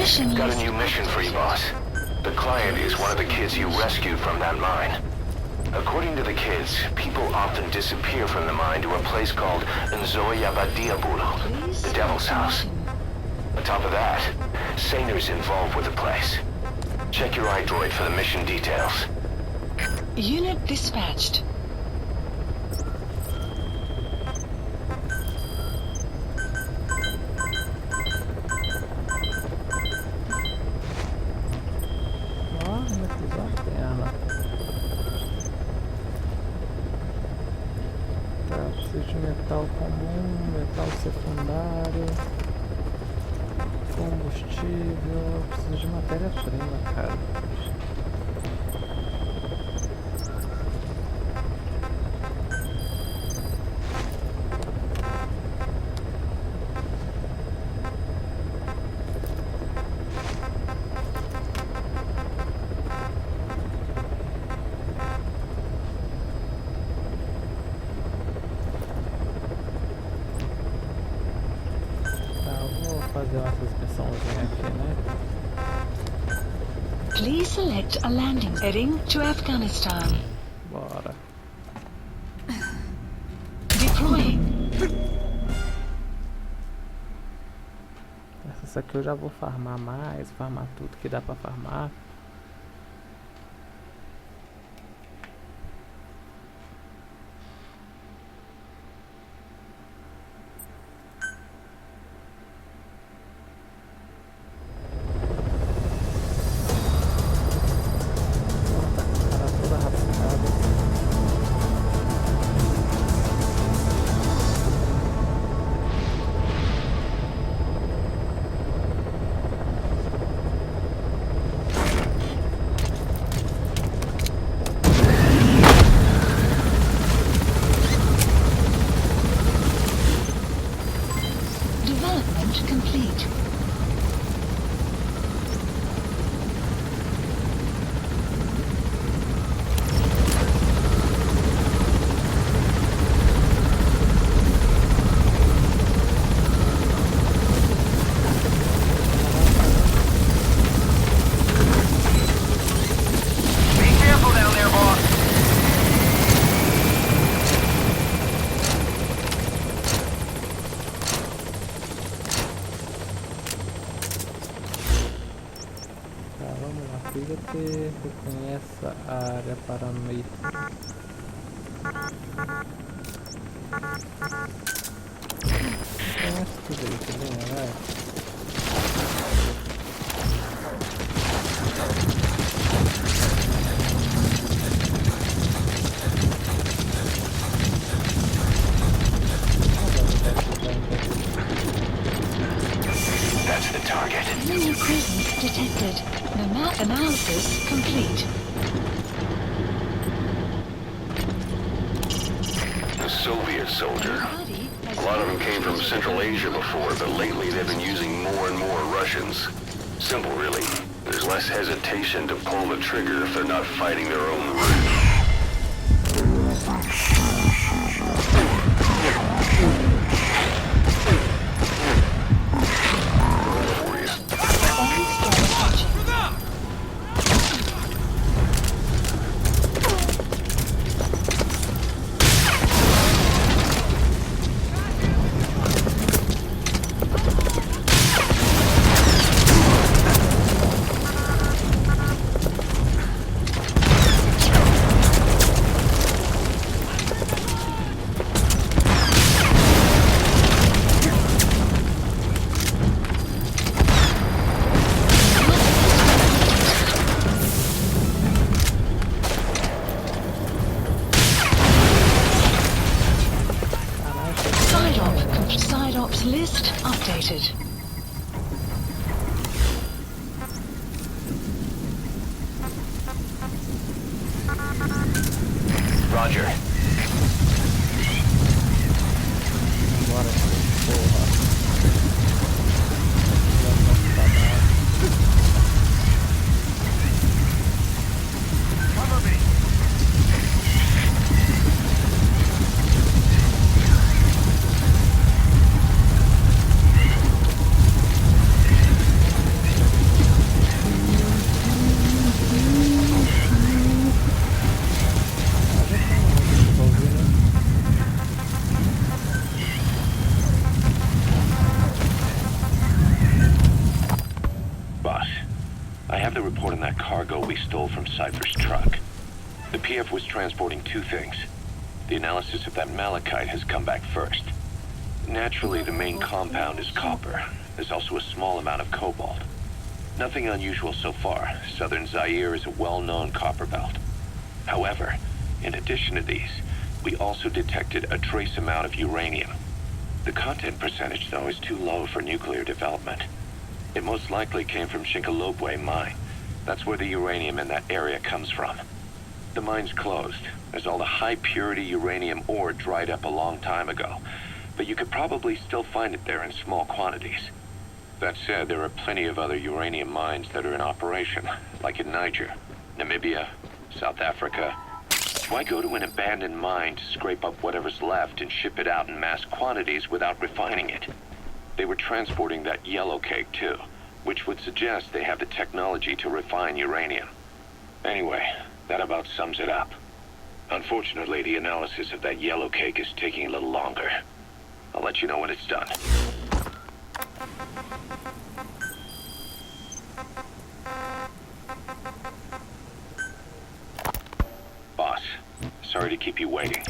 Mission Got a list new mission for you, boss. The client is one of the kids you rescued from that mine. According to the kids, people often disappear from the mine to a place called Nzoyabadiabulu, the Devil's House. On top of that, Saner's involved with the place. Check your iDroid for the mission details. Unit dispatched. Metal comum, metal secundário, combustível, preciso de matéria-prima, cara. Fazer uma suspensãozinha aqui, né? Please select a landing heading to Afghanistan. Bora. Deploying. Essa aqui eu já vou farmar mais, farmar tudo que dá pra farmar. Complete. Reconheça a área paramétrica. Reconhece tudo aí, tá bem, né? That's the target. Enemy presence detected. The map analysis complete. A Soviet soldier. A lot of them came from Central Asia before, but lately they've been using more and more Russians. Simple, really. There's less hesitation to pull the trigger if they're not fighting their own route. List updated. Roger. Bora, porra. Cover me. stole from Cypher's truck. The PF was transporting two things. The analysis of that malachite has come back first. Naturally, the main compound is copper. There's also a small amount of cobalt. Nothing unusual so far. Southern Zaire is a well-known copper belt. However, in addition to these, we also detected a trace amount of uranium. The content percentage, though, is too low for nuclear development. It most likely came from Shinkalobwe mine. That's where the uranium in that area comes from. The mine's closed, as all the high-purity uranium ore dried up a long time ago, but you could probably still find it there in small quantities. That said, there are plenty of other uranium mines that are in operation, like in Niger, Namibia, South Africa. Why go to an abandoned mine to scrape up whatever's left and ship it out in mass quantities without refining it? They were transporting that yellow cake too, which would suggest they have the technology to refine uranium. Anyway, that about sums it up. Unfortunately, the analysis of that yellow cake is taking a little longer. I'll let you know when it's done. Boss, sorry to keep you waiting.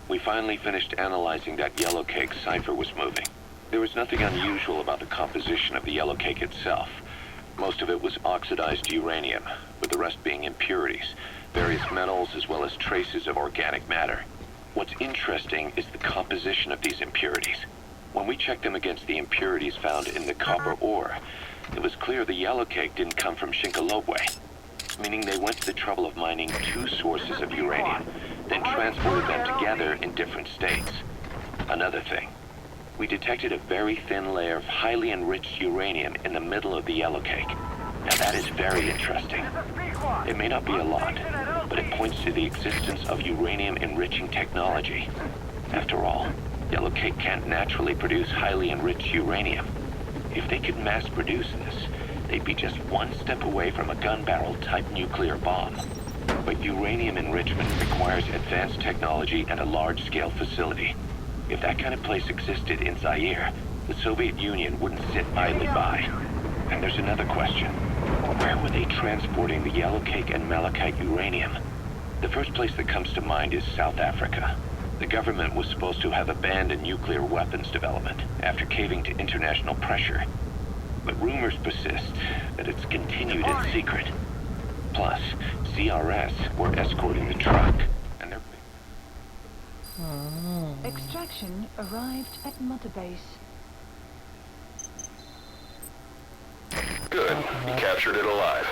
We finally finished analyzing that yellow cake Cypher was moving. There was nothing unusual about the composition of the yellow cake itself. Most of it was oxidized uranium, with the rest being impurities, various metals as well as traces of organic matter. What's interesting is the composition of these impurities. When we checked them against the impurities found in the copper ore, it was clear the yellow cake didn't come from Shinkalobwe, meaning they went to the trouble of mining two sources of uranium, then transported them together in different states. Another thing, we detected a very thin layer of highly enriched uranium in the middle of the yellow cake. Now that is very interesting. It may not be a lot, but it points to the existence of uranium-enriching technology. After all, yellow cake can't naturally produce highly enriched uranium. If they could mass produce this, they'd be just one step away from a gun barrel-type nuclear bomb. But uranium enrichment requires advanced technology and a large-scale facility. If that kind of place existed in Zaire, the Soviet Union wouldn't sit idly by. And there's another question. Where were they transporting the yellow cake and malachite uranium? The first place that comes to mind is South Africa. The government was supposed to have abandoned nuclear weapons development after caving to international pressure. But rumors persist that it's continued in secret. Plus, CRS were escorting the truck, and they're... Extraction arrived at Mother Base. Good. You captured it alive.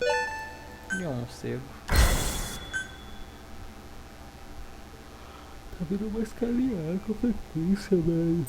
E um morcego. Tá vindo mais caminhar com frequência, velho.